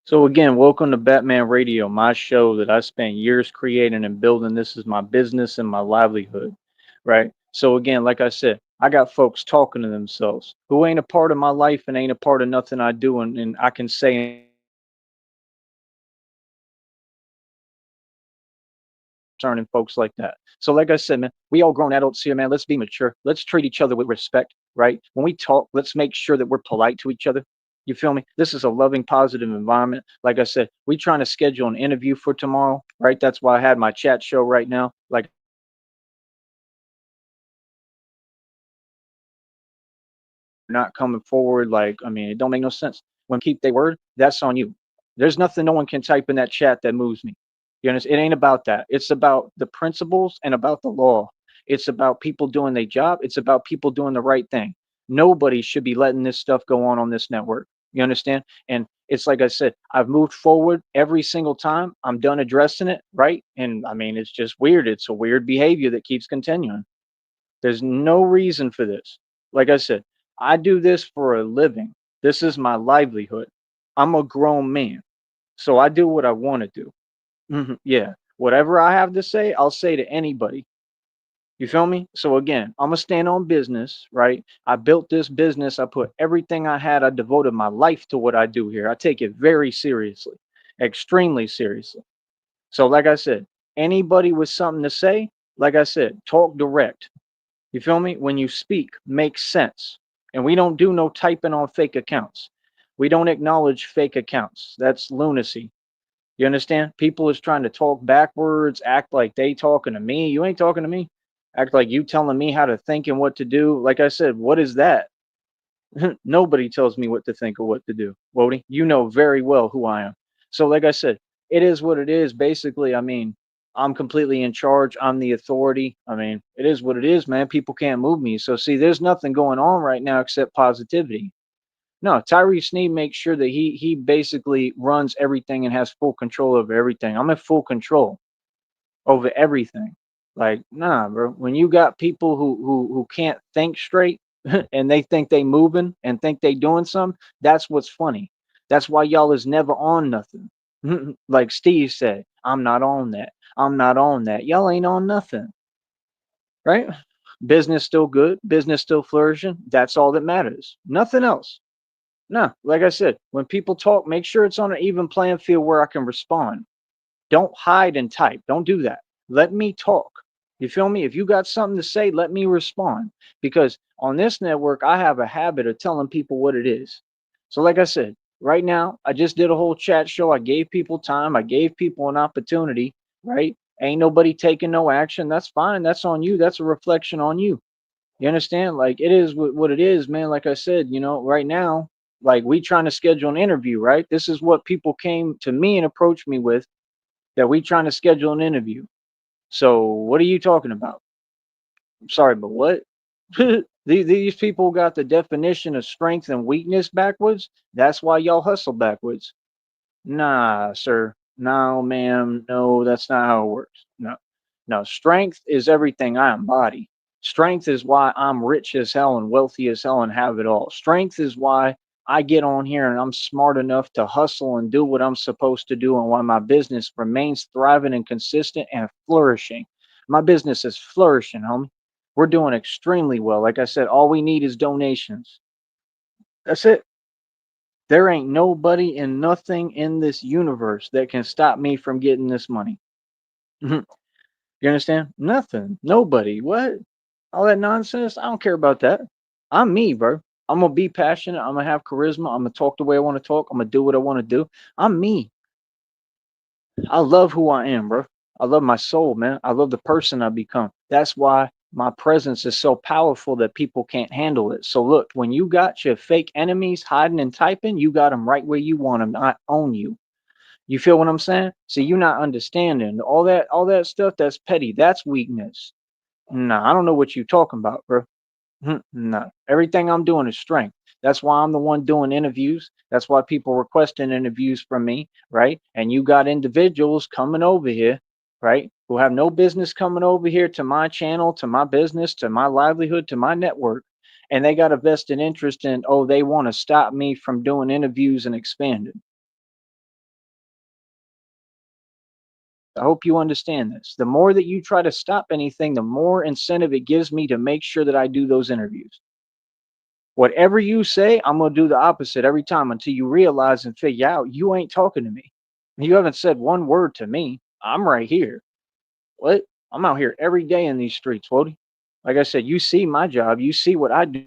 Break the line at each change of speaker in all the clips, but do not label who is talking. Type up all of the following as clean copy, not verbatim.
So again, welcome to Batman Radio, my show that I spent years creating and building. This is my business and my livelihood, right? So again, like I said, I got folks talking to themselves who ain't a part of my life and ain't a part of nothing I do, and I can say concerning folks like that. So like I said, man, we all grown adults here, man. Let's be mature. Let's treat each other with respect, right? When we talk, let's make sure that we're polite to each other. You feel me? This is a loving, positive environment. Like I said, we trying to schedule an interview for tomorrow, right? That's why I had my chat show right now. Like not coming forward, like I mean, it don't make no sense. When keep their word, that's on you. There's nothing no one can type in that chat that moves me. You understand? It ain't about that. It's about the principles and about the law. It's about people doing their job. It's about people doing the right thing. Nobody should be letting this stuff go on this network. You understand? And it's like I said, I've moved forward every single time. I'm done addressing it, right? And I mean, it's just weird. It's a weird behavior that keeps continuing. There's no reason for this. Like I said, I do this for a living. This is my livelihood. I'm a grown man, so I do what I want to do. Yeah. Whatever I have to say, I'll say to anybody. You feel me? So again, I'm gonna stand on business, right? I built this business. I put everything I had. I devoted my life to what I do here. I take it very seriously, extremely seriously. So, like I said, anybody with something to say, like I said, talk direct. You feel me? When you speak, makes sense. And we don't do no typing on fake accounts. We don't acknowledge fake accounts. That's lunacy. You understand? People is trying to talk backwards, act like they talking to me. You ain't talking to me. Act like you telling me how to think and what to do. Like I said, what is that? Nobody tells me what to think or what to do. Wody, you know very well who I am. So, like I said, it is what it is. Basically, I mean, I'm completely in charge. I'm the authority. I mean, it is what it is, man. People can't move me. So, see, there's nothing going on right now except positivity. No, Tyree Sneed makes sure that he basically runs everything and has full control over everything. I'm in full control over everything. Like, nah, bro. When you got people who can't think straight and they think they moving and think they doing something, that's what's funny. That's why y'all is never on nothing. Like Steve said, I'm not on that. I'm not on that. Y'all ain't on nothing, right? Business still good, business still flourishing. That's all that matters. Nothing else. No, like I said, when people talk, make sure it's on an even playing field where I can respond. Don't hide and type. Don't do that. Let me talk. You feel me? If you got something to say, let me respond. Because on this network, I have a habit of telling people what it is. So, like I said, right now, I just did a whole chat show. I gave people time, I gave people an opportunity, right? Ain't nobody taking no action. That's fine. That's on you. That's a reflection on you. You understand? Like it is what it is, man. Like I said, right now, like we trying to schedule an interview, right? This is what people came to me and approached me with that we trying to schedule an interview. So what are you talking about? I'm sorry, but what? These people got the definition of strength and weakness backwards. That's why y'all hustle backwards. Nah, sir. No, ma'am. No, that's not how it works. No, no. Strength is everything I embody. Strength is why I'm rich as hell and wealthy as hell and have it all. Strength is why I get on here and I'm smart enough to hustle and do what I'm supposed to do and why my business remains thriving and consistent and flourishing. My business is flourishing, homie. We're doing extremely well. Like I said, all we need is donations. That's it. There ain't nobody and nothing in this universe that can stop me from getting this money. You understand? Nothing. Nobody. What? All that nonsense? I don't care about that. I'm me, bro. I'm gonna be passionate. I'm gonna have charisma. I'm gonna talk the way I want to talk. I'm gonna do what I want to do. I'm me. I love who I am, bro. I love my soul, man. I love the person I become. That's why my presence is so powerful that people can't handle it. So look, when you got your fake enemies hiding and typing, you got them right where you want them. I own you. You feel what I'm saying? See, you're not understanding all that stuff. That's petty. That's weakness. Nah, I don't know what you talking about, bro. No, everything I'm doing is strength. That's why I'm the one doing interviews. That's why people requesting interviews from me, right? And you got individuals coming over here, right, who have no business coming over here to my channel, to my business, to my livelihood, to my network, and they got a vested interest in, oh, they want to stop me from doing interviews and expanding. I hope you understand this. The more that you try to stop anything, the more incentive it gives me to make sure that I do those interviews. Whatever you say, I'm going to do the opposite every time until you realize and figure out you ain't talking to me. You haven't said one word to me. I'm right here. What? I'm out here every day in these streets, Wody. Like I said, you see my job. You see what I do.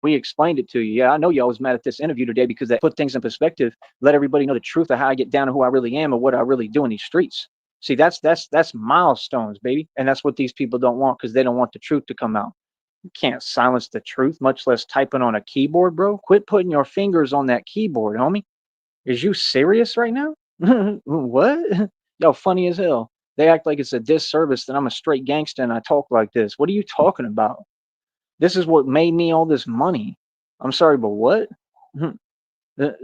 We explained it to you. Yeah, I know y'all was mad at this interview today because that put things in perspective, let everybody know the truth of how I get down and who I really am and what I really do in these streets. See, that's milestones, baby. And that's what these people don't want because they don't want the truth to come out. You can't silence the truth, much less typing on a keyboard, bro. Quit putting your fingers on that keyboard, homie. Is you serious right now? What? Yo, funny as hell. They act like it's a disservice that I'm a straight gangster and I talk like this. What are you talking about? This is what made me all this money. I'm sorry, but what?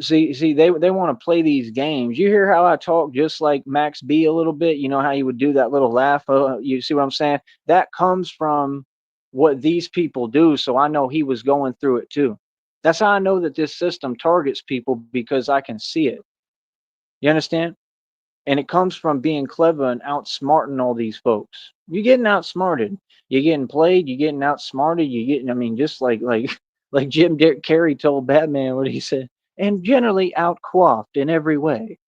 See, they want to play these games. You hear how I talk just like Max B a little bit? You know how he would do that little laugh? You see what I'm saying? That comes from what these people do. So I know he was going through it too. That's how I know that this system targets people because I can see it. You understand? And it comes from being clever and outsmarting all these folks. You're getting outsmarted. You're getting played. You're getting outsmarted. You're getting, I mean, just like like Jim Carrey told Batman what he said, and generally outquaffed in every way.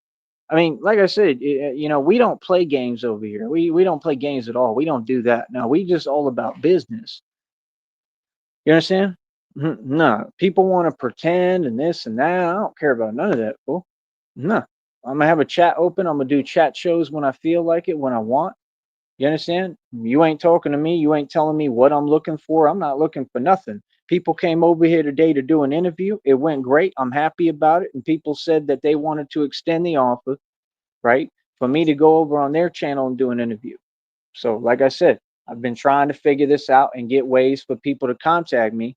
I mean, like I said, we don't play games over here. We don't play games at all. We don't do that. No, we just all about business. You understand? No, people want to pretend and this and that. I don't care about none of that, fool. No, I'm gonna have a chat open. I'm gonna do chat shows when I feel like it, when I want. You understand? You ain't talking to me. You ain't telling me what I'm looking for. I'm not looking for nothing. People came over here today to do an interview. It went great. I'm happy about it. And people said that they wanted to extend the offer, right? For me to go over on their channel and do an interview. So, like I said, I've been trying to figure this out and get ways for people to contact me.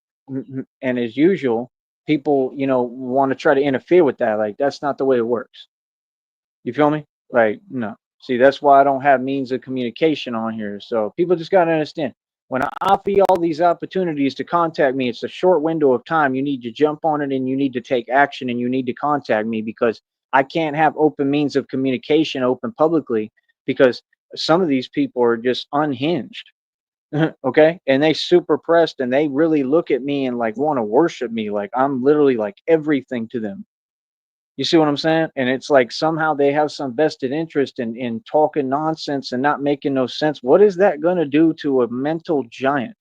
And as usual, people, want to try to interfere with that. Like, that's not the way it works. You feel me? Like, no. See, that's why I don't have means of communication on here. So people just got to understand when I offer you all these opportunities to contact me, it's a short window of time. You need to jump on it and you need to take action and you need to contact me because I can't have open means of communication open publicly because some of these people are just unhinged. Okay. And they super pressed and they really look at me and like want to worship me. Like I'm literally like everything to them. You see what I'm saying? And it's like somehow they have some vested interest in talking nonsense and not making no sense. What is that going to do to a mental giant?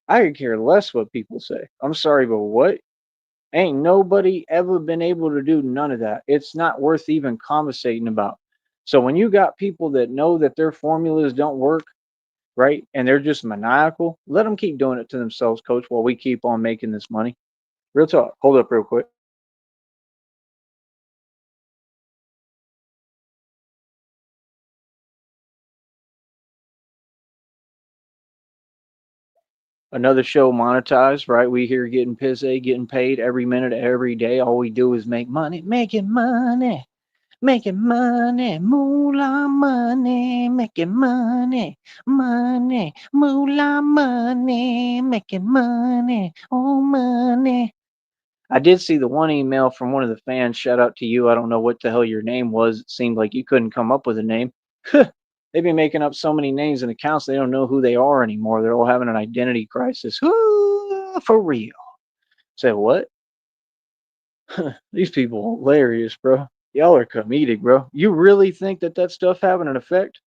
I could care less what people say. I'm sorry, but what? Ain't nobody ever been able to do none of that. It's not worth even conversating about. So when you got people that know that their formulas don't work, right? And they're just maniacal, let them keep doing it to themselves, coach, while we keep on making this money. Real talk. Hold up real quick. Another show monetized, right? We here getting pissy, getting paid every minute, every day. All we do is make money, making money, moolah money, making money, money, moolah money, making money, oh money. I did see the one email from one of the fans. Shout out to you. I don't know what the hell your name was. It seemed like you couldn't come up with a name. They've been making up so many names and accounts, they don't know who they are anymore. They're all having an identity crisis. For real. Say what? These people are hilarious, bro. Y'all are comedic, bro. You really think that that stuff having an effect?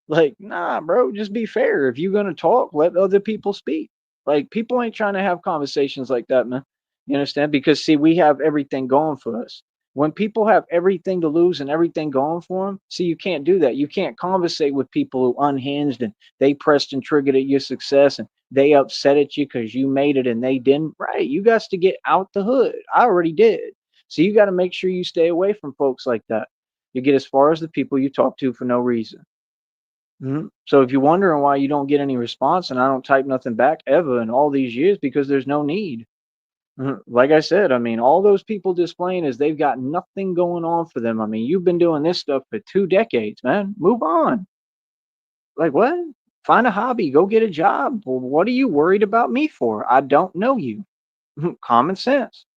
Like, nah, bro, just be fair. If you're gonna talk, let other people speak. Like, people ain't trying to have conversations like that, man. You understand? Because see, we have everything going for us. When people have everything to lose and everything going for them, see, you can't do that. You can't conversate with people who unhinged and they pressed and triggered at your success and they upset at you because you made it and they didn't. Right? You got to get out the hood. I already did. So you got to make sure you stay away from folks like that. You get as far as the people you talk to for no reason. So if you're wondering why you don't get any response and I don't type nothing back ever in all these years, because there's no need. Like I said, I mean, all those people displaying is they've got nothing going on for them. I mean, you've been doing this stuff for 2 decades, man. Move on. Like what? Find a hobby. Go get a job. Well, what are you worried about me for? I don't know you. Common sense.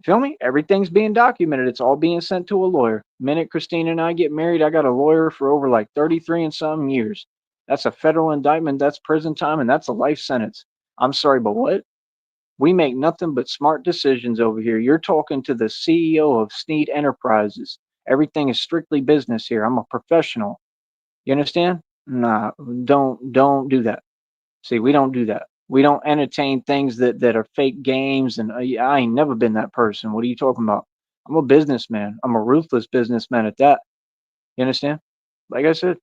Feel me? Everything's being documented. It's all being sent to a lawyer. Minute Christina and I get married, I got a lawyer for over like 33 and some years. That's a federal indictment, that's prison time, and that's a life sentence. I'm sorry, but what? We make nothing but smart decisions over here. You're talking to the CEO of Sneed Enterprises. Everything is strictly business here. I'm a professional. You understand? Nah, don't do that. See, we don't do that. We don't entertain things that are fake games. And yeah, I ain't never been that person. What are you talking about? I'm a businessman. I'm a ruthless businessman at that. You understand? Like I said,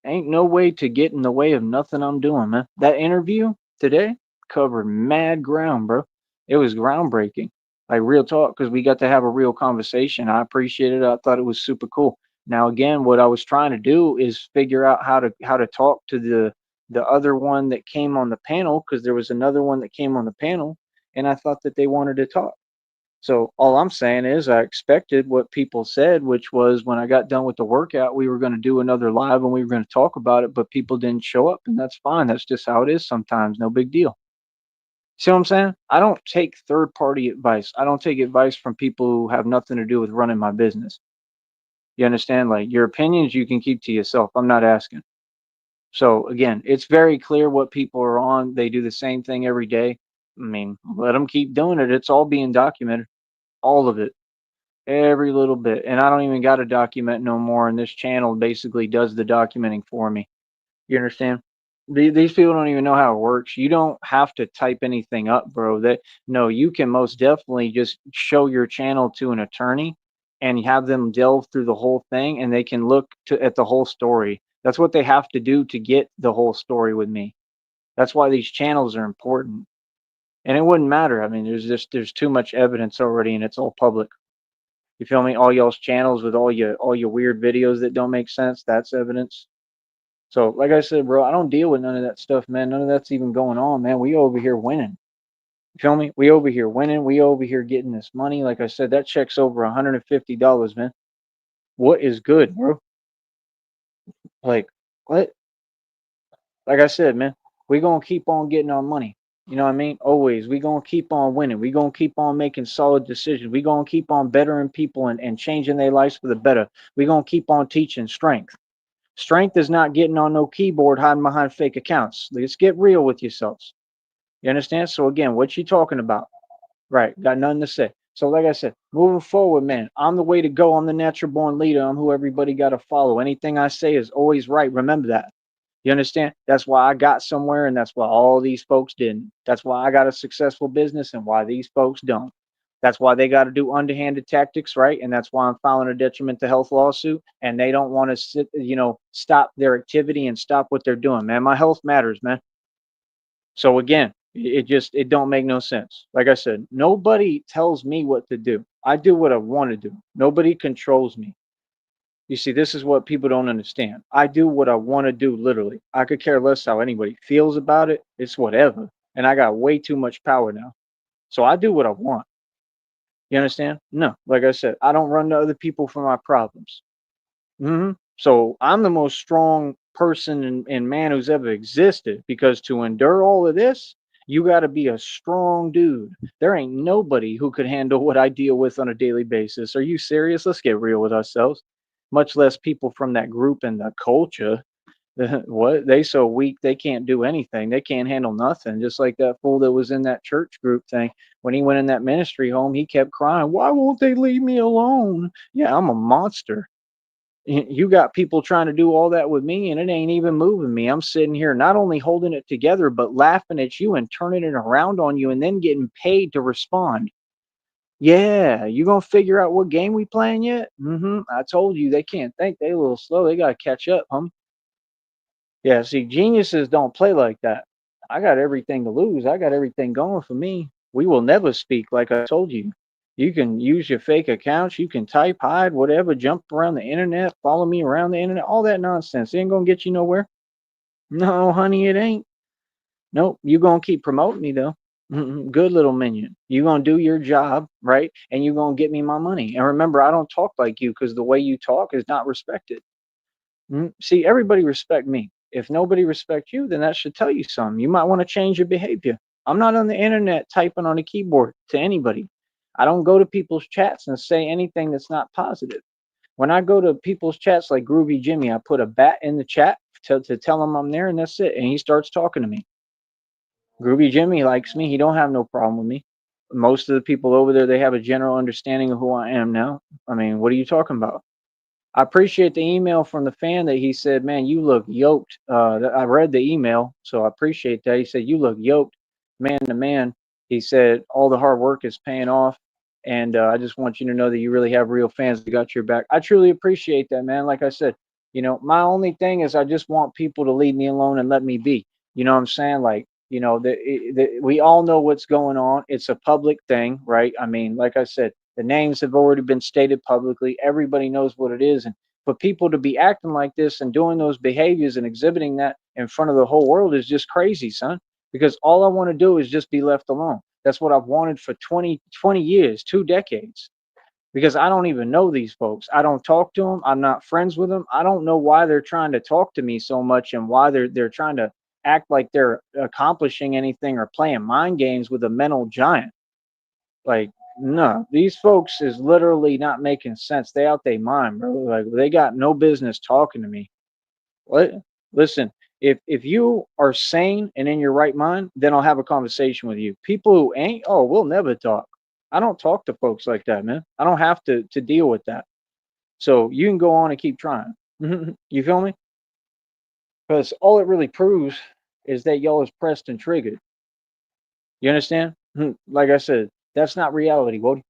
ain't no way to get in the way of nothing I'm doing, man. That interview today covered mad ground, bro. It was groundbreaking, like real talk, because we got to have a real conversation. I appreciated it. I thought it was super cool. Now, again, what I was trying to do is figure out how to talk to the other one that came on the panel, because there was another one that came on the panel, and I thought that they wanted to talk. So all I'm saying is I expected what people said, which was when I got done with the workout, we were going to do another live and we were going to talk about it, but people didn't show up, and that's fine. That's just how it is sometimes. No big deal. See what I'm saying? I don't take third party advice. I don't take advice from people who have nothing to do with running my business. You understand? Like your opinions you can keep to yourself. I'm not asking. So again, it's very clear what people are on. They do the same thing every day. I mean, let them keep doing it. It's all being documented. All of it. Every little bit. And I don't even got to document no more. And this channel basically does the documenting for me. You understand? These people don't even know how it works. You don't have to type anything up, bro. That no, you can most definitely just show your channel to an attorney and have them delve through the whole thing, and they can look at the whole story. That's what they have to do to get the whole story with me. That's why these channels are important. And it wouldn't matter. I mean, there's too much evidence already, and it's all public. You feel me? All y'all's channels with all your weird videos that don't make sense, that's evidence. So, like I said, bro, I don't deal with none of that stuff, man. None of that's even going on, man. We over here winning. You feel me? We over here winning. We over here getting this money. Like I said, that check's over $150, man. What is good, bro? Like, what? Like I said, man, we gonna keep on getting our money. You know what I mean? Always. We gonna keep on winning. We gonna keep on making solid decisions. We gonna keep on bettering people and changing their lives for the better. We gonna keep on teaching strength. Strength is not getting on no keyboard hiding behind fake accounts. Let's get real with yourselves. You understand? So again, what you talking about? Right. Got nothing to say. So like I said, moving forward, man, I'm the way to go. I'm the natural born leader. I'm who everybody got to follow. Anything I say is always right. Remember that. You understand? That's why I got somewhere, and that's why all these folks didn't. That's why I got a successful business and why these folks don't. That's why they got to do underhanded tactics, right? And that's why I'm filing a detriment to health lawsuit. And they don't want to stop their activity and stop what they're doing, man. My health matters, man. So again, it don't make no sense. Like I said, nobody tells me what to do. I do what I want to do. Nobody controls me. You see, this is what people don't understand. I do what I want to do, literally. I could care less how anybody feels about it. It's whatever. And I got way too much power now. So I do what I want. You understand? No, like I said, I don't run to other people for my problems. So I'm the most strong person and man who's ever existed, because to endure all of this, you got to be a strong dude. There ain't nobody who could handle what I deal with on a daily basis. Are you serious? Let's get real with ourselves. Much less people from that group and the culture. What? They so weak they can't do anything. They can't handle nothing. Just like that fool that was in that church group thing. When he went in that ministry home, he kept crying, "Why won't they leave me alone? Yeah, I'm a monster." You got people trying to do all that with me, and it ain't even moving me. I'm sitting here not only holding it together, but laughing at you and turning it around on you and then getting paid to respond. Yeah, you gonna figure out what game we playing yet? I told you they can't think. They a little slow. They gotta catch up, huh? Yeah, see, geniuses don't play like that. I got everything to lose. I got everything going for me. We will never speak, like I told you. You can use your fake accounts. You can type, hide, whatever, jump around the internet, follow me around the internet, all that nonsense. It ain't gonna get you nowhere. No, honey, it ain't. Nope. You gonna keep promoting me though. Good little minion. You gonna do your job, right? And you gonna get me my money. And remember, I don't talk like you because the way you talk is not respected. See, everybody respect me. If nobody respect you, then that should tell you something. You might want to change your behavior. I'm not on the internet typing on a keyboard to anybody. I don't go to people's chats and say anything that's not positive. When I go to people's chats like Groovy Jimmy, I put a bat in the chat to tell him I'm there, and that's it. And he starts talking to me. Groovy Jimmy likes me. He don't have no problem with me. Most of the people over there, they have a general understanding of who I am now. I mean, what are you talking about? I appreciate the email from the fan that he said, "Man, you look yoked." I read the email, so I appreciate that. He said, "You look yoked, man to man." He said, "All the hard work is paying off, and I just want you to know that you really have real fans that got your back." I truly appreciate that, man. Like I said, my only thing is I just want people to leave me alone and let me be. You know what I'm saying? Like, we all know what's going on. It's a public thing, right? I mean, like I said, the names have already been stated publicly. Everybody knows what it is. And for people to be acting like this and doing those behaviors and exhibiting that in front of the whole world is just crazy, son. Because all I want to do is just be left alone. That's what I've wanted for 20 years, 2 decades. Because I don't even know these folks. I don't talk to them. I'm not friends with them. I don't know why they're trying to talk to me so much and why they're trying to act like they're accomplishing anything or playing mind games with a mental giant. Like, no, these folks is literally not making sense. They out their mind, bro. Like, they got no business talking to me. What? Listen, if you are sane and in your right mind, then I'll have a conversation with you. People who ain't, oh, we'll never talk. I don't talk to folks like that, man. I don't have to deal with that. So you can go on and keep trying. You feel me? Because all it really proves is that y'all is pressed and triggered. You understand? Like I said, that's not reality, Wody.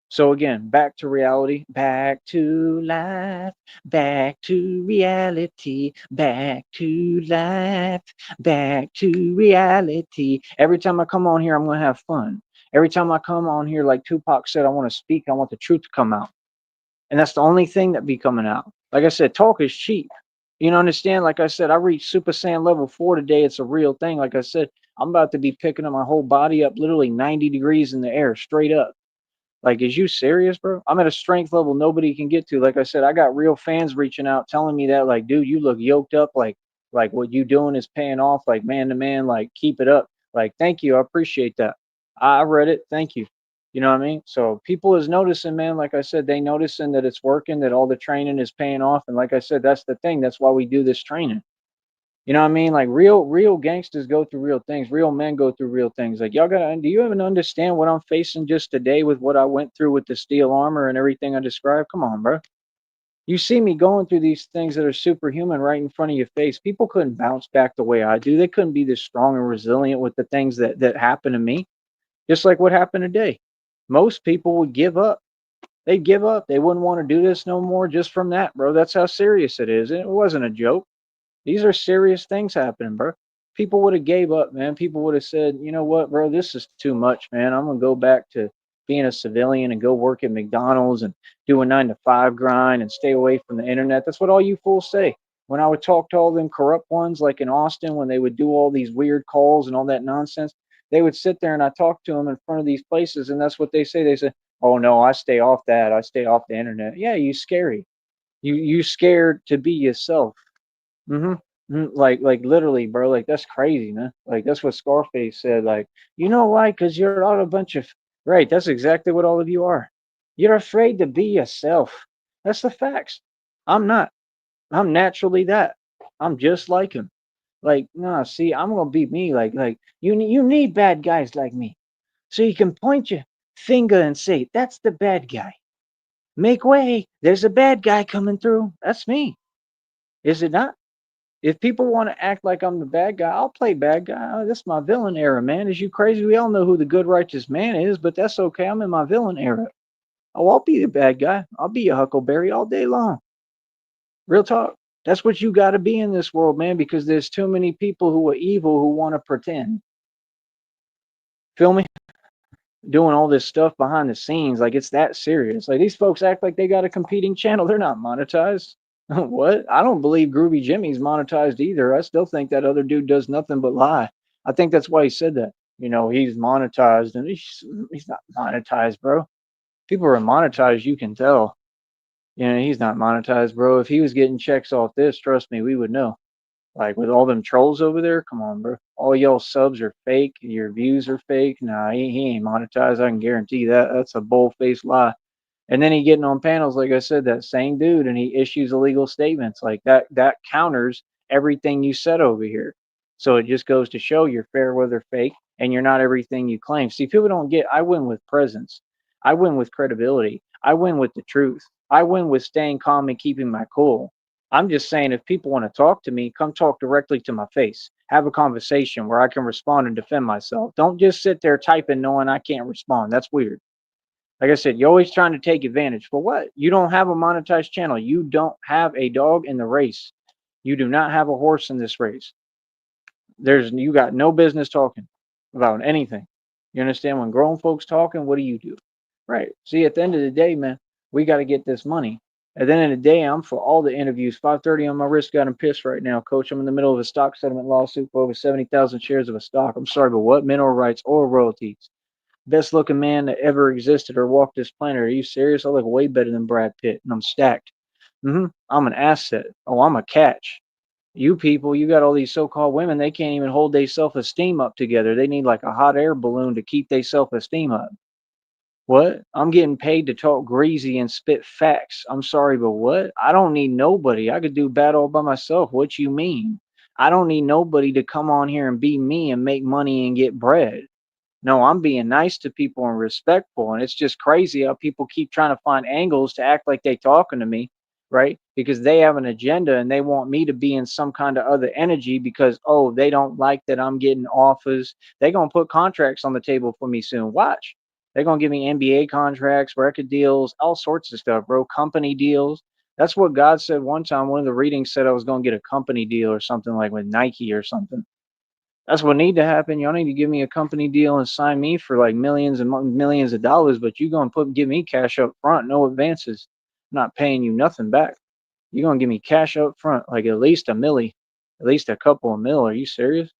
So again, back to reality, back to life, back to reality, back to life, back to reality. Every time I come on here, I'm gonna have fun. Every time I come on here, like Tupac said, I want to speak. I want the truth to come out, and that's the only thing that be coming out. Like I said, talk is cheap. You know, understand? Like I said, I reached Super Saiyan level 4 today. It's a real thing. Like I said, I'm about to be picking up my whole body up, literally 90 degrees in the air, straight up. Like, is you serious, bro? I'm at a strength level nobody can get to. Like I said, I got real fans reaching out telling me that, like, dude, you look yoked up. Like what you doing is paying off. Like man to man. Like keep it up. Like thank you, I appreciate that. I read it. Thank you. You know what I mean? So people is noticing, man. Like I said, they noticing that it's working, that all the training is paying off. And like I said, that's the thing. That's why we do this training. You know what I mean? Like real gangsters go through real things. Real men go through real things. Like y'all gotta do you even understand what I'm facing just today with what I went through with the steel armor and everything I described? Come on, bro. You see me going through these things that are superhuman right in front of your face. People couldn't bounce back the way I do. They couldn't be this strong and resilient with the things that happen to me. Just like what happened today. Most people would give up. They'd give up. They wouldn't want to do this no more just from that, bro. That's how serious it is. And it wasn't a joke. These are serious things happening, bro. People would have gave up, man. People would have said, you know what, bro, this is too much, man. I'm gonna go back to being a civilian and go work at McDonald's and do a 9 to 5 grind and stay away from the internet. That's what all you fools say. When I would talk to all them corrupt ones, like in Austin, when they would do all these weird calls and all that nonsense, they would sit there and I talk to them in front of these places, and that's what they say. They say, "Oh no, I stay off that. I stay off the internet." Yeah, you scary. You scared to be yourself. Mhm. Like literally, bro. Like that's crazy, man. Like that's what Scarface said. Like, you know why? Because you're all a bunch of right. That's exactly what all of you are. You're afraid to be yourself. That's the facts. I'm not. I'm naturally that. I'm just like him. Like, nah, see, I'm gonna be me. Like you need bad guys like me. So you can point your finger and say, that's the bad guy. Make way. There's a bad guy coming through. That's me. Is it not? If people want to act like I'm the bad guy, I'll play bad guy. That's my villain era, man. Is you crazy? We all know who the good righteous man is, but that's okay. I'm in my villain era. Oh, I'll be the bad guy. I'll be a Huckleberry all day long. Real talk. That's what you got to be in this world, man, because there's too many people who are evil who want to pretend. Feel me? Doing all this stuff behind the scenes, like it's that serious. Like these folks act like they got a competing channel. They're not monetized. What? I don't believe Groovy Jimmy's monetized either. I still think that other dude does nothing but lie. I think that's why he said that. He's monetized, and he's not monetized, bro. People are monetized, you can tell. He's not monetized, bro. If he was getting checks off this, trust me, we would know. Like with all them trolls over there, come on, bro. All y'all subs are fake. Your views are fake. Nah, he ain't monetized. I can guarantee that. That's a bull faced lie. And then he getting on panels, like I said, that same dude, and he issues illegal statements like that. That counters everything you said over here. So it just goes to show you're fair weather fake, and you're not everything you claim. See, people don't get. I win with presence. I win with credibility. I win with the truth. I win with staying calm and keeping my cool. I'm just saying, if people want to talk to me, come talk directly to my face. Have a conversation where I can respond and defend myself. Don't just sit there typing knowing I can't respond. That's weird. Like I said, you're always trying to take advantage. For what? You don't have a monetized channel. You don't have a dog in the race. You do not have a horse in this race. You got no business talking about anything. You understand? When grown folks talking, what do? Right. See, at the end of the day, man, we got to get this money. At the end of the day, I'm for all the interviews. 5:30 on my wrist, got him pissed right now, coach. I'm in the middle of a stock settlement lawsuit for over 70,000 shares of a stock. I'm sorry, but what? Mineral rights or royalties? Best looking man that ever existed or walked this planet. Are you serious? I look way better than Brad Pitt, and I'm stacked. I'm an asset. Oh, I'm a catch. You people, you got all these so-called women. They can't even hold their self-esteem up together. They need like a hot air balloon to keep their self-esteem up. What? I'm getting paid to talk greasy and spit facts. I'm sorry, but what? I don't need nobody. I could do bad all by myself. What you mean? I don't need nobody to come on here and be me and make money and get bread. No, I'm being nice to people and respectful. And it's just crazy how people keep trying to find angles to act like they talking to me, right? Because they have an agenda and they want me to be in some kind of other energy because, oh, they don't like that I'm getting offers. They're going to put contracts on the table for me soon. Watch. They're going to give me NBA contracts, record deals, all sorts of stuff, bro. Company deals. That's what God said one time. One of the readings said I was going to get a company deal or something like with Nike or something. That's what need to happen. Y'all need to give me a company deal and sign me for like millions and millions of dollars, but you gonna give me cash up front, no advances. I'm not paying you nothing back. You gonna give me cash up front, like at least a milli, at least a couple of mil. Are you serious?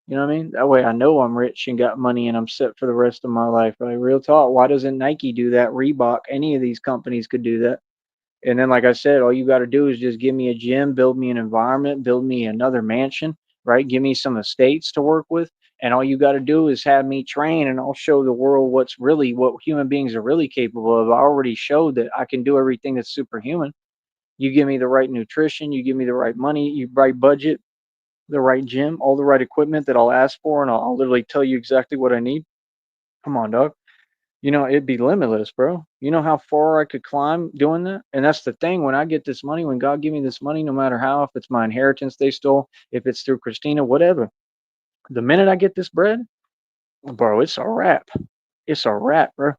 You know what I mean? That way I know I'm rich and got money and I'm set for the rest of my life. Right? Real talk. Why doesn't Nike do that? Reebok, any of these companies could do that. And then, like I said, all you got to do is just give me a gym, build me an environment, build me another mansion, right? Give me some estates to work with. And all you got to do is have me train, and I'll show the world what human beings are really capable of. I already showed that I can do everything that's superhuman. You give me the right nutrition, you give me the right money, you right budget, the right gym, all the right equipment that I'll ask for, and I'll literally tell you exactly what I need. Come on, dog. It'd be limitless, bro. You know how far I could climb doing that? And that's the thing. When I get this money, when God give me this money, no matter how, if it's my inheritance they stole, if it's through Christina, whatever, the minute I get this bread, bro, it's a wrap. It's a wrap, bro.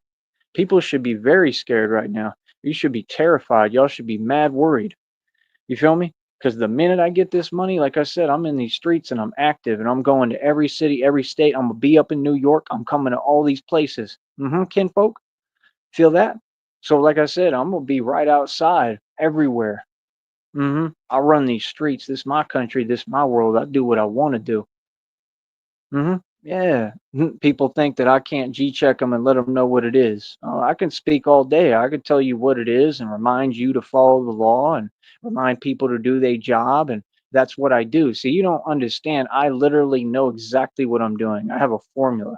People should be very scared right now. You should be terrified. Y'all should be mad worried. You feel me? Because the minute I get this money, like I said, I'm in these streets and I'm active and I'm going to every city, every state. I'm gonna be up in New York. I'm coming to all these places. Kinfolk. Feel that? So, like I said, I'm gonna be right outside everywhere. I run these streets. This is my country. This is my world. I do what I want to do. Yeah. People think that I can't G check them and let them know what it is. Oh, I can speak all day. I can tell you what it is and remind you to follow the law and remind people to do their job. And that's what I do. See, you don't understand. I literally know exactly what I'm doing. I have a formula.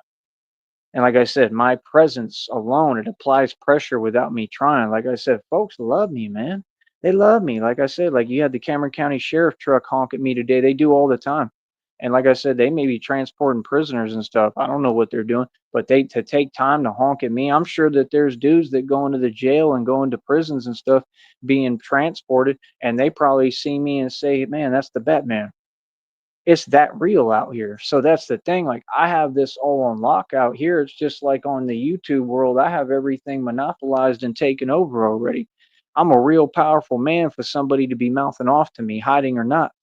And like I said, my presence alone, it applies pressure without me trying. Like I said, folks love me, man. They love me. Like I said, like you had the Cameron County Sheriff truck honk at me today. They do all the time. And like I said, they may be transporting prisoners and stuff. I don't know what they're doing, but they to take time to honk at me. I'm sure that there's dudes that go into the jail and go into prisons and stuff being transported, and they probably see me and say, "Man, that's the Batman." It's that real out here. So that's the thing. Like I have this all on lock out here. It's just like on the YouTube world, I have everything monopolized and taken over already. I'm a real powerful man for somebody to be mouthing off to me, hiding or not.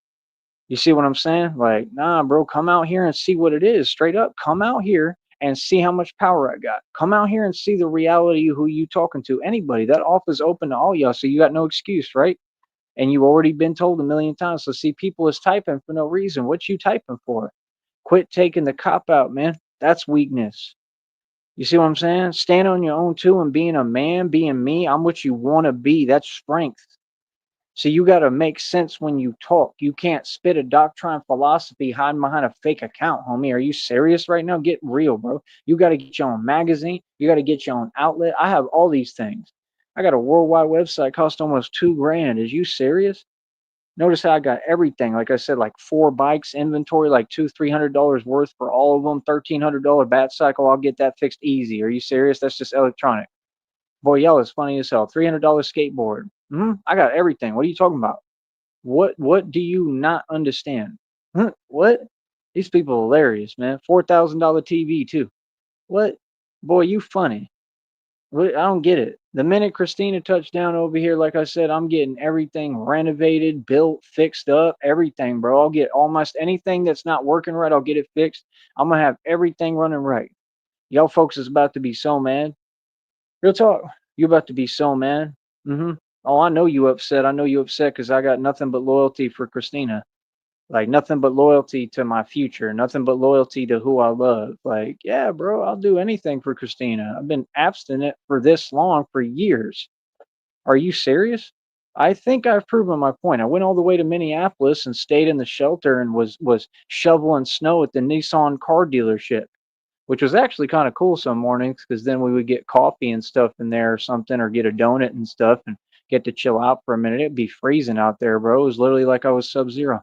You see what I'm saying? Like, nah, bro, come out here and see what it is. Straight up, come out here and see how much power I got. Come out here and see the reality of who you talking to. Anybody. That office open to all y'all, so you got no excuse, right? And you've already been told a million times. So see, people is typing for no reason. What you typing for? Quit taking the cop out, man. That's weakness. You see what I'm saying? Stand on your own too and being a man, being me. I'm what you want to be. That's strength. So you got to make sense when you talk. You can't spit a doctrine philosophy hiding behind a fake account, homie. Are you serious right now? Get real, bro. You got to get your own magazine. You got to get your own outlet. I have all these things. I got a worldwide website cost almost 2 grand. Is you serious? Notice how I got everything. Like I said, like 4 bikes inventory, like $300 worth for all of them. $1,300 bat cycle. I'll get that fixed easy. Are you serious? That's just electronic. Boy, y'all is funny as hell. $300 skateboard. I got everything. What are you talking about? What do you not understand? What? These people are hilarious, man. $4,000 TV too. What? Boy, you funny. What? I don't get it. The minute Christina touched down over here, like I said, I'm getting everything renovated, built, fixed up, everything, bro. I'll get almost anything that's not working right. I'll get it fixed. I'm gonna have everything running right. Y'all folks is about to be so mad. Real talk. You about to be so mad. Mm-hmm. Oh, I know you upset. I know you upset because I got nothing but loyalty for Christina. Like nothing but loyalty to my future, nothing but loyalty to who I love. Like, yeah, bro, I'll do anything for Christina. I've been abstinent for this long for years. Are you serious? I think I've proven my point. I went all the way to Minneapolis and stayed in the shelter and was shoveling snow at the Nissan car dealership, which was actually kind of cool some mornings because then we would get coffee and stuff in there or something, or get a donut and stuff and get to chill out for a minute. It'd be freezing out there, bro. It was literally like I was sub-zero.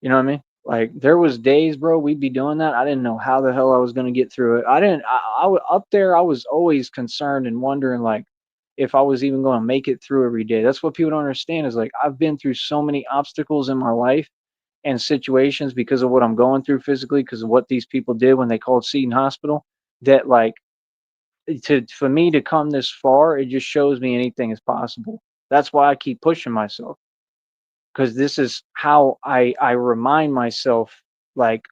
You know what I mean? Like there was days, bro, we'd be doing that. I didn't know how the hell I was gonna get through it. I didn't. Up there. I was always concerned and wondering like if I was even going to make it through every day. That's what people don't understand. Is like I've been through so many obstacles in my life and situations because of what I'm going through physically, because of what these people did when they called Seton Hospital. That like to for me to come this far, it just shows me anything is possible. That's why I keep pushing myself because this is how I remind myself like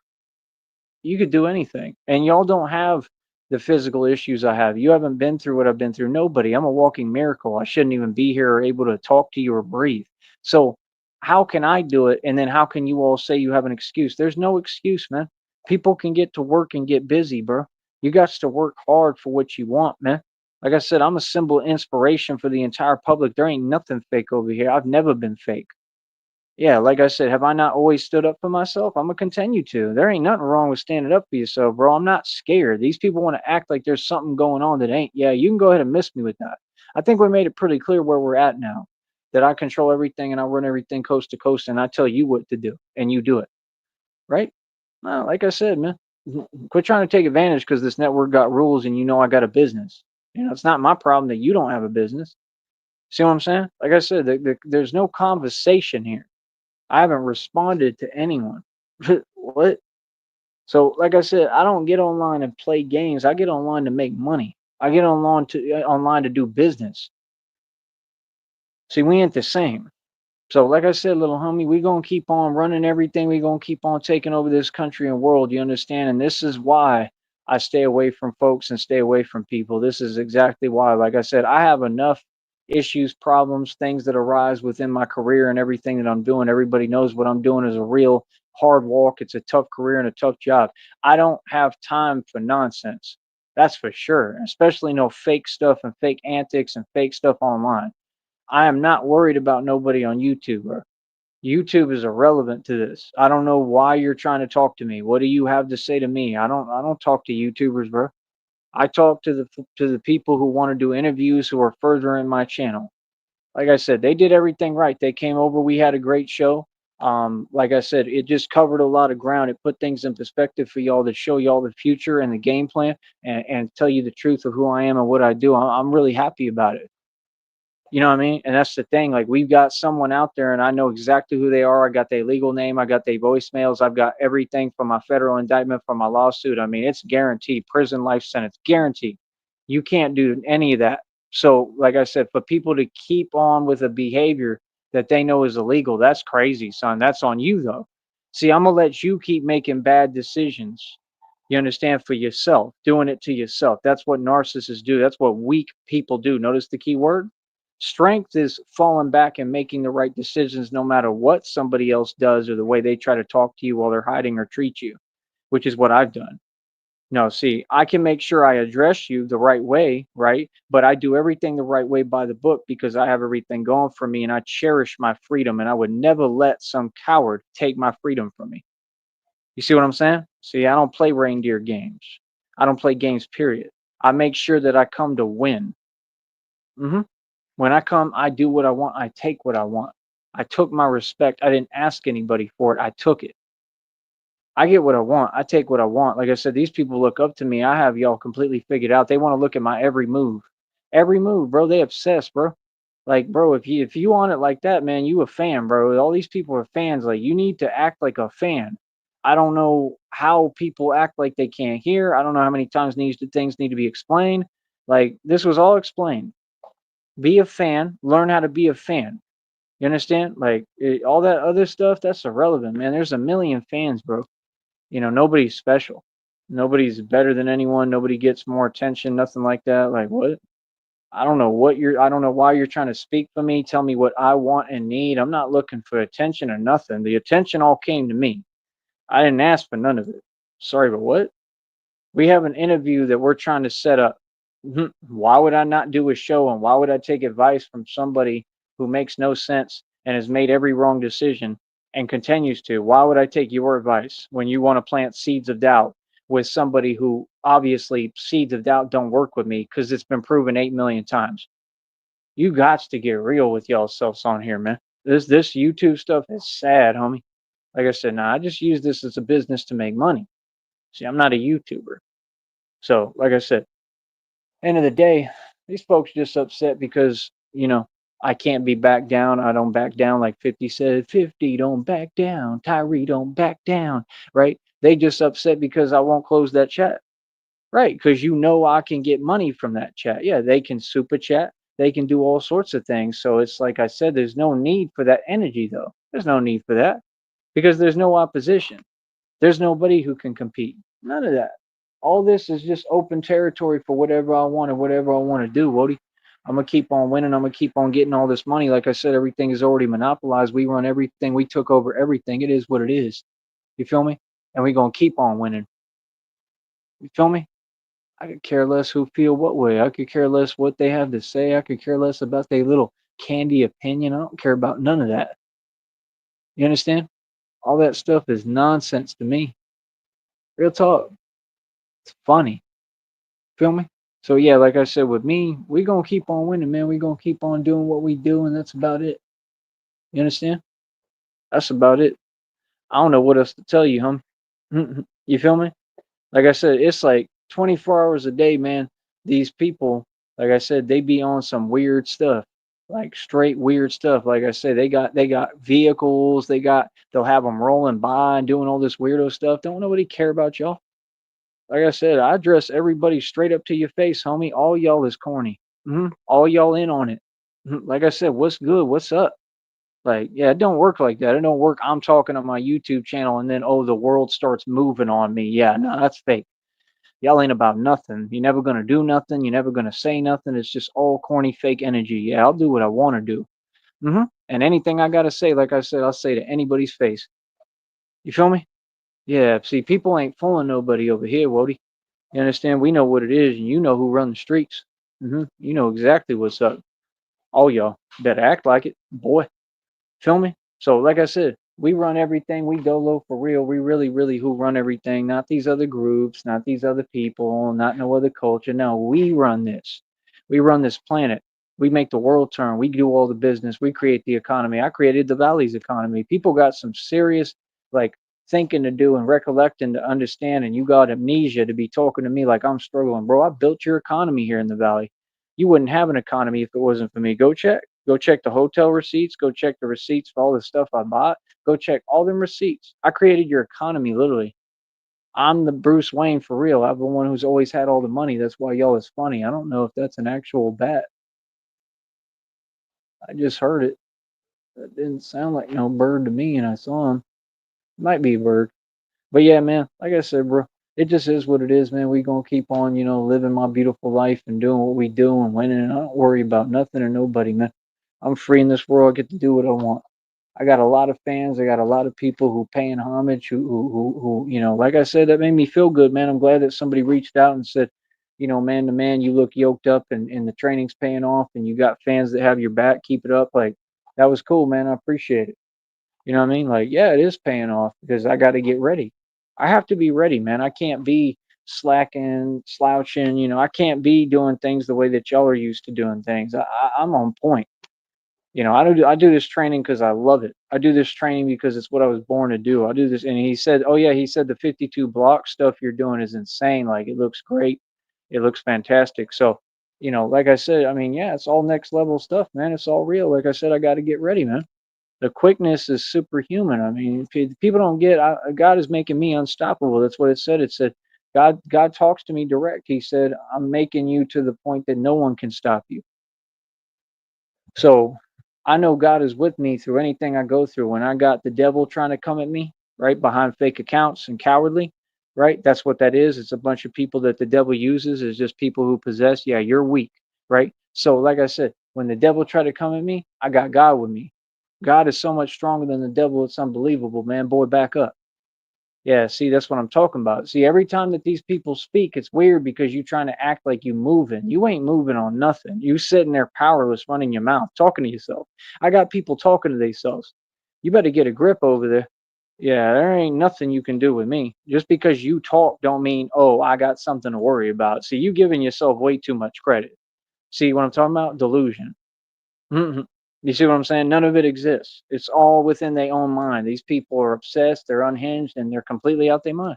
you could do anything. And y'all don't have the physical issues I have. You haven't been through what I've been through. Nobody. I'm a walking miracle. I shouldn't even be here or able to talk to you or breathe. So how can I do it? And then how can you all say you have an excuse? There's no excuse, man. People can get to work and get busy, bro. You got to work hard for what you want, man. Like I said, I'm a symbol of inspiration for the entire public. There ain't nothing fake over here. I've never been fake. Yeah, like I said, have I not always stood up for myself? I'm gonna continue to. There ain't nothing wrong with standing up for yourself, bro. I'm not scared. These people want to act like there's something going on that ain't. Yeah, you can go ahead and miss me with that. I think we made it pretty clear where we're at now. That I control everything and I run everything coast to coast and I tell you what to do and you do it. Right? Well, like I said, man, quit trying to take advantage because this network got rules and you know I got a business. It's not my problem that you don't have a business. See what I'm saying? Like I said, there's no conversation here. I haven't responded to anyone. What? So, like I said, I don't get online and play games. I get online to make money. I get online to do business. See, we ain't the same. So, like I said, little homie, we gonna keep on running everything. We gonna keep on taking over this country and world. You understand? And this is why I stay away from folks and stay away from people. This is exactly why. Like I said, I have enough issues, problems, things that arise within my career and everything that I'm doing. Everybody knows what I'm doing is a real hard walk. It's a tough career and a tough job. I don't have time for nonsense. That's for sure. Especially no fake stuff and fake antics and fake stuff online. I am not worried about nobody on YouTube, bro. YouTube is irrelevant to this. I don't know why you're trying to talk to me. What do you have to say to me? I don't talk to YouTubers, bro. I talk to the people who want to do interviews who are furthering my channel. Like I said, they did everything right. They came over, we had a great show. Like I said, it just covered a lot of ground. It put things in perspective for y'all to show y'all the future and the game plan and tell you the truth of who I am and what I do. I'm really happy about it. You know what I mean? And that's the thing. Like we've got someone out there, and I know exactly who they are. I got their legal name. I got their voicemails. I've got everything from my federal indictment, from my lawsuit. I mean, it's guaranteed. Prison life sentence, guaranteed. You can't do any of that. So, like I said, for people to keep on with a behavior that they know is illegal, that's crazy, son. That's on you, though. See, I'm gonna let you keep making bad decisions. You understand, for yourself, doing it to yourself. That's what narcissists do. That's what weak people do. Notice the key word. Strength is falling back and making the right decisions no matter what somebody else does or the way they try to talk to you while they're hiding or treat you, which is what I've done. No, see, I can make sure I address you the right way, right? But I do everything the right way by the book because I have everything going for me and I cherish my freedom and I would never let some coward take my freedom from me. You see what I'm saying? See, I don't play reindeer games. I don't play games, period. I make sure that I come to win. hmm When I come, I do what I want. I take what I want. I took my respect. I didn't ask anybody for it. I took it. I get what I want. I take what I want. Like I said, these people look up to me. I have y'all completely figured out. They want to look at my every move. Every move, bro. They obsessed, bro. Like, bro, if you want it like that, man, you a fan, bro. All these people are fans. Like, you need to act like a fan. I don't know how people act like they can't hear. I don't know how many times things need to be explained. Like, this was all explained. Be a fan. Learn how to be a fan. You understand? Like, all that other stuff, that's irrelevant, man. There's a million fans, bro. Nobody's special. Nobody's better than anyone. Nobody gets more attention, nothing like that. Like, what? I don't know why you're trying to speak for me, tell me what I want and need. I'm not looking for attention or nothing. The attention all came to me. I didn't ask for none of it. Sorry, but what? We have an interview that we're trying to set up. Why would I not do a show and why would I take advice from somebody who makes no sense and has made every wrong decision and continues to? Why would I take your advice when you want to plant seeds of doubt with somebody who obviously seeds of doubt don't work with me because it's been proven 8 million times? You got to get real with y'all selves on here, man. This YouTube stuff is sad, homie. Like I said, nah, I just use this as a business to make money. See, I'm not a YouTuber. So, like I said, end of the day, these folks just upset because, I can't be back down. I don't back down like 50 said. 50 don't back down. Tyree don't back down. Right? They just upset because I won't close that chat. Right? Because I can get money from that chat. Yeah, they can super chat. They can do all sorts of things. So it's like I said, there's no need for that energy though. There's no need for that because there's no opposition. There's nobody who can compete. None of that. All this is just open territory for whatever I want and whatever I want to do, Wody. I'm gonna keep on winning. I'm gonna keep on getting all this money. Like I said, everything is already monopolized. We run everything. We took over everything. It is what it is. You feel me? And we gonna keep on winning. You feel me? I could care less who feel what way. I could care less what they have to say. I could care less about their little candy opinion. I don't care about none of that. You understand? All that stuff is nonsense to me. Real talk. It's funny. Feel me? So yeah, like I said, with me, we gonna keep on winning, man. We gonna keep on doing what we do, and that's about it. You understand? That's about it. I don't know what else to tell you, You feel me? Like I said, it's like 24 hours a day, man. These people, like I said, they be on some weird stuff, like straight weird stuff. Like I said, they got vehicles, they'll have them rolling by and doing all this weirdo stuff. Don't nobody care about y'all. Like I said, I address everybody straight up to your face, homie. All y'all is corny. All y'all in on it. Like I said, what's good? What's up? Like, yeah, it don't work like that. It don't work. I'm talking on my YouTube channel and then, oh, the world starts moving on me. Yeah, no, that's fake. Y'all ain't about nothing. You're never gonna do nothing. You're never gonna say nothing. It's just all corny, fake energy. Yeah, I'll do what I want to do. And anything I gotta say, like I said, I'll say to anybody's face. You feel me? Yeah. See, people ain't fooling nobody over here, Wody. You understand? We know what it is, and you know who run the streets. You know exactly what's up. All y'all better act like it, boy. Feel me? So, like I said, we run everything. We dolo for real. We really, really who run everything. Not these other groups, not these other people, not no other culture. No, we run this. We run this planet. We make the world turn. We do all the business. We create the economy. I created the valley's economy. People got some serious like thinking to do and recollecting to understand. And you got amnesia to be talking to me like I'm struggling, bro. I built your economy here in the valley. You wouldn't have an economy if it wasn't for me. Go check. Go check the hotel receipts. Go check the receipts for all the stuff I bought. Go check all them receipts. I created your economy, literally. I'm the Bruce Wayne for real. I'm the one who's always had all the money. That's why y'all is funny. I don't know if that's an actual bat. I just heard it. That didn't sound like no bird to me, and I saw him. Might be a bird. But yeah, man, like I said, bro, it just is what it is, man. We gonna keep on, living my beautiful life and doing what we do and winning. And I don't worry about nothing or nobody, man. I'm free in this world. I get to do what I want. I got a lot of fans. I got a lot of people who paying homage. Like I said, that made me feel good, man. I'm glad that somebody reached out and said, man to man, you look yoked up, and the training's paying off, and you got fans that have your back. Keep it up. Like that was cool, man. I appreciate it. You know what I mean? Like, yeah, it is paying off because I got to get ready. I have to be ready, man. I can't be slacking, slouching. I can't be doing things the way that y'all are used to doing things. I'm on point. I do this training because I love it. I do this training because it's what I was born to do. I do this, and he said, "Oh yeah," he said the 52 block stuff you're doing is insane. Like it looks great, it looks fantastic. So, like I said, I mean, yeah, it's all next level stuff, man. It's all real. Like I said, I got to get ready, man. The quickness is superhuman. I mean, if people don't get, God is making me unstoppable. That's what it said. It said, God talks to me direct. He said, I'm making you to the point that no one can stop you. So I know God is with me through anything I go through. When I got the devil trying to come at me, right, behind fake accounts and cowardly, right? That's what that is. It's a bunch of people that the devil uses is just people who possess. Yeah, you're weak, right? So, like I said, when the devil tried to come at me, I got God with me. God is so much stronger than the devil. It's unbelievable, man. Boy, back up. Yeah, see, that's what I'm talking about. See, every time that these people speak, it's weird because you trying to act like you moving. You ain't moving on nothing. You sitting there powerless, running your mouth, talking to yourself. I got people talking to themselves. You better get a grip over there. Yeah, there ain't nothing you can do with me. Just because you talk don't mean, oh, I got something to worry about. See, you giving yourself way too much credit. See what I'm talking about? Delusion. Mhm. You see what I'm saying? None of it exists. It's all within their own mind. These people are obsessed, they're unhinged, and they're completely out their mind.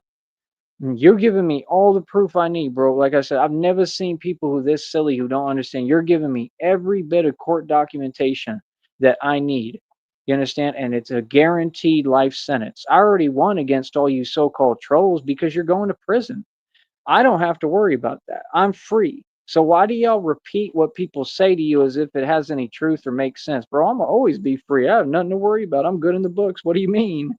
You're giving me all the proof I need, bro. Like I said, I've never seen people who this silly who don't understand. You're giving me every bit of court documentation that I need. You understand? And it's a guaranteed life sentence. I already won against all you so-called trolls because you're going to prison. I don't have to worry about that. I'm free. So why do y'all repeat what people say to you as if it has any truth or makes sense? Bro, I'm gonna always be free. I have nothing to worry about. I'm good in the books. What do you mean?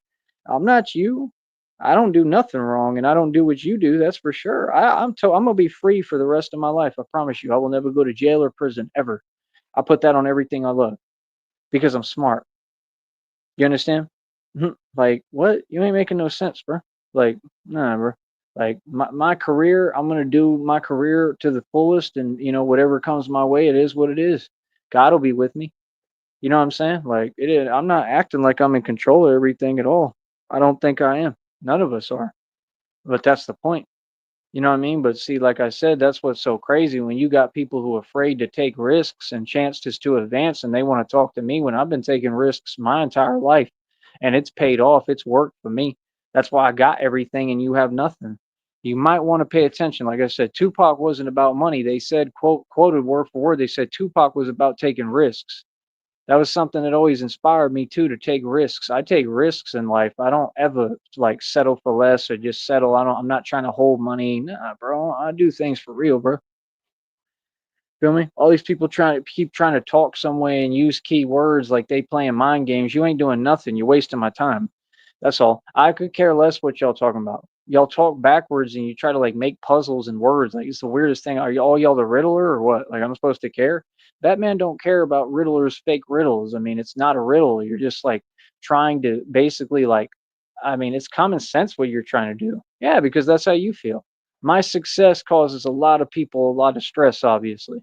I'm not you. I don't do nothing wrong and I don't do what you do, that's for sure. I'm gonna be free for the rest of my life. I promise you. I will never go to jail or prison ever. I put that on everything I love because I'm smart. You understand? Like, what? You ain't making no sense, bro. Like, nah, bro. Like my career, I'm gonna do my career to the fullest, and whatever comes my way, it is what it is. God will be with me. You know what I'm saying? Like, it is. I'm not acting like I'm in control of everything at all. I don't think I am. None of us are. But that's the point. You know what I mean? But see, like I said, that's what's so crazy when you got people who are afraid to take risks and chances to advance, and they want to talk to me when I've been taking risks my entire life, and it's paid off. It's worked for me. That's why I got everything, and you have nothing. You might want to pay attention. Like I said, Tupac wasn't about money. They said, quoted word for word, they said Tupac was about taking risks. That was something that always inspired me too, to take risks. I take risks in life. I don't ever like settle for less or just settle. I'm not trying to hold money. Nah, bro. I do things for real, bro. Feel me? All these people trying to talk some way and use key words like they playing mind games. You ain't doing nothing. You're wasting my time. That's all. I could care less what y'all talking about. Y'all talk backwards and you try to like make puzzles and words. Like it's the weirdest thing. Are y'all the Riddler or what? Like I'm supposed to care? Batman don't care about Riddler's fake riddles. I mean, it's not a riddle. You're just like trying to basically like. I mean, it's common sense what you're trying to do. Yeah, because that's how you feel. My success causes a lot of people a lot of stress, obviously.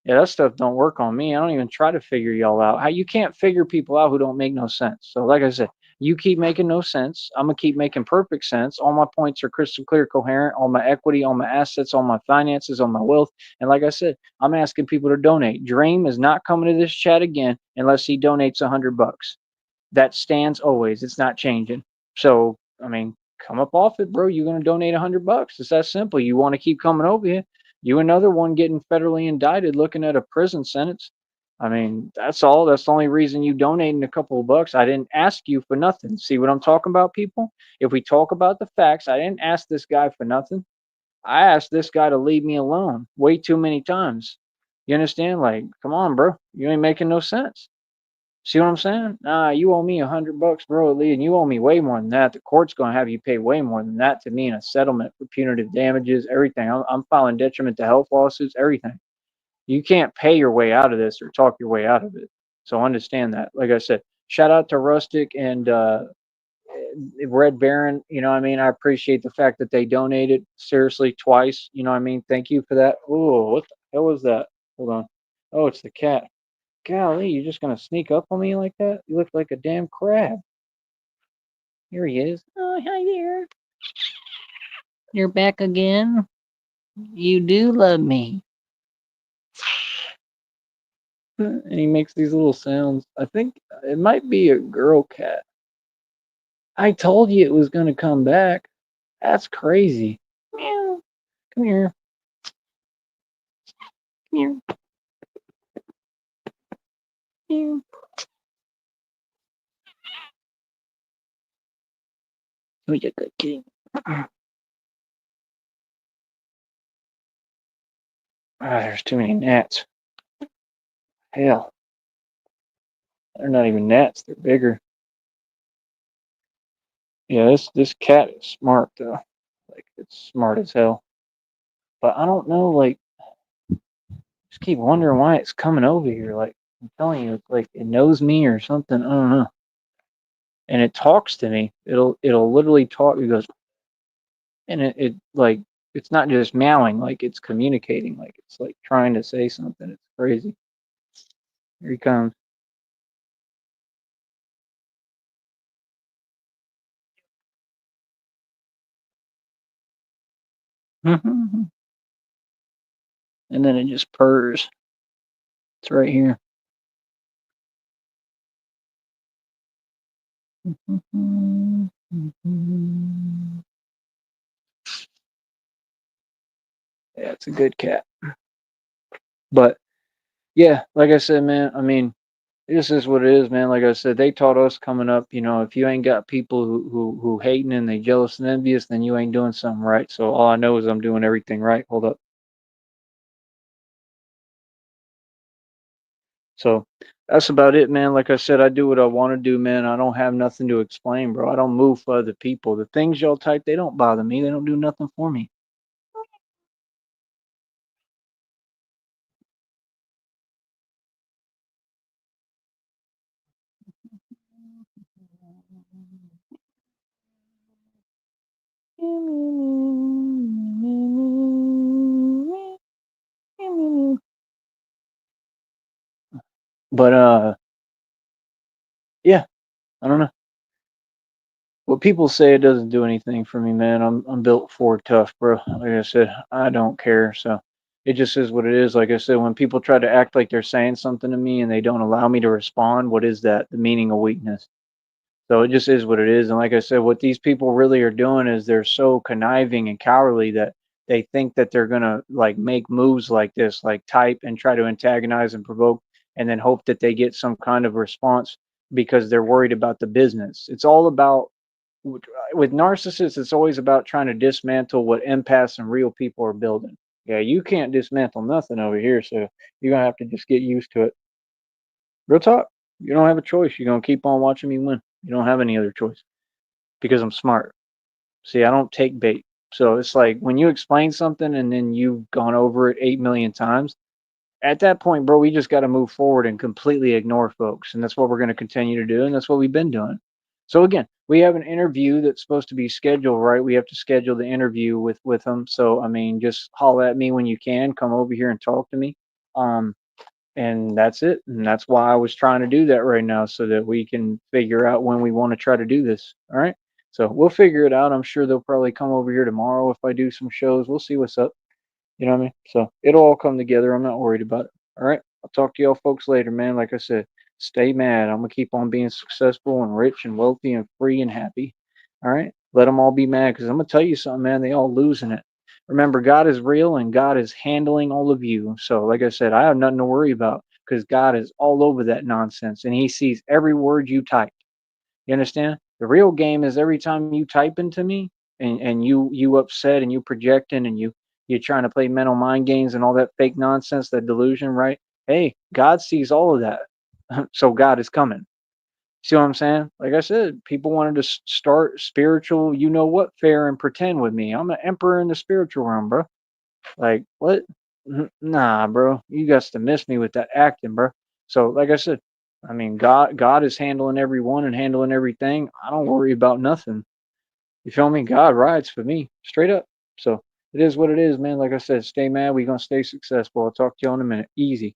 Yeah, that stuff don't work on me. I don't even try to figure y'all out. How you can't figure people out who don't make no sense. So like I said, you keep making no sense. I'm gonna keep making perfect sense. All my points are crystal clear, coherent. All my equity, all my assets, all my finances, all my wealth. And like I said, I'm asking people to donate. Dream is not coming to this chat again unless he donates $100. That stands always. It's not changing. So I mean, come up off it, bro. You're gonna donate $100. It's that simple. You want to keep coming over here. You another one getting federally indicted, looking at a prison sentence. I mean, that's all. That's the only reason you donating a couple of bucks. I didn't ask you for nothing. See what I'm talking about, people? If we talk about the facts, I didn't ask this guy for nothing. I asked this guy to leave me alone way too many times. You understand? Like, come on, bro. You ain't making no sense. See what I'm saying? Nah, you owe me $100, bro, Lee, and you owe me way more than that. The court's gonna have you pay way more than that to me in a settlement for punitive damages, everything. I'm filing detriment to health lawsuits, everything. You can't pay your way out of this or talk your way out of it. So understand that. Like I said, Shout out to Rustic and Red Baron. You know what I mean? I appreciate the fact that they donated seriously twice. You know what I mean? Thank you for that. Oh, what the hell was that? Hold on. Oh, it's the cat. Golly, you're just gonna sneak up on me like that? You look like a damn crab. Here he is. Oh, hi there. You're back again. You do love me. And he makes these little sounds. I think it might be a girl cat. I told you it was gonna come back. That's crazy. Meow. Come here. Come here. Meow. Oh, you're good kitty. Ah, there's too many gnats. Hell, they're not even gnats. They're bigger. Yeah, this cat is smart though. Like it's smart as hell. But I don't know. Like, just keep wondering why it's coming over here. Like I'm telling you, it's like it knows me or something. I don't know. And it talks to me. It'll literally talk. It goes, and it like it's not just meowing. Like it's communicating. Like it's like trying to say something. It's crazy. Here he comes. And then it just purrs. It's right here. Yeah, it's a good cat. But yeah, like I said, man, I mean, this is what it is, man. Like I said, they taught us coming up, if you ain't got people who hating and they jealous and envious, then you ain't doing something right. So all I know is I'm doing everything right. Hold up. So that's about it, man. Like I said, I do what I want to do, man. I don't have nothing to explain, bro. I don't move for other people. The things y'all type, they don't bother me. They don't do nothing for me. But yeah, I don't know. What people say, it doesn't do anything for me, man. I'm built for tough, bro. Like I said, I don't care. So it just is what it is. Like I said, when people try to act like they're saying something to me and they don't allow me to respond, what is that? The meaning of weakness. So it just is what it is. And like I said, what these people really are doing is they're so conniving and cowardly that they think that they're gonna like make moves like this, like type and try to antagonize and provoke, and then hope that they get some kind of response because they're worried about the business. It's all about with narcissists, it's always about trying to dismantle what empaths and real people are building. Yeah, you can't dismantle nothing over here, so you're gonna have to just get used to it. Real talk. You don't have a choice. You're gonna keep on watching me win. You don't have any other choice because I'm smart. See, I don't take bait. So it's like when you explain something and then you've gone over it 8 million times, at that point, bro, we just got to move forward and completely ignore folks. And that's what we're going to continue to do. And that's what we've been doing. So again, we have an interview that's supposed to be scheduled, right? We have to schedule the interview with them. So I mean, just holler at me when you can. Come over here and talk to me. Um, and that's it. And that's why I was trying to do that right now, so that we can figure out when we want to try to do this. All right. So we'll figure it out. I'm sure they'll probably come over here tomorrow if I do some shows. We'll see what's up. You know what I mean? So it'll all come together. I'm not worried about it. All right. I'll talk to y'all folks later, man. Like I said, stay mad. I'm gonna keep on being successful and rich and wealthy and free and happy. All right. Let them all be mad because I'm gonna tell you something, man. They all losing it. Remember, God is real and God is handling all of you. So, like I said, I have nothing to worry about because God is all over that nonsense and He sees every word you type. You understand? The real game is every time you type into me and you upset and you projecting and you're trying to play mental mind games and all that fake nonsense, that delusion, right? Hey, God sees all of that. So God is coming. See what I'm saying? Like I said, people wanted to start spiritual, you know what, fair and pretend with me. I'm an emperor in the spiritual realm, bro. Like, what? Nah, bro. You got to miss me with that acting, bro. So, like I said, I mean, God is handling everyone and handling everything. I don't worry about nothing. You feel me? God rides for me, straight up. So it is what it is, man. Like I said, stay mad. We gonna stay successful. I'll talk to you all in a minute. Easy.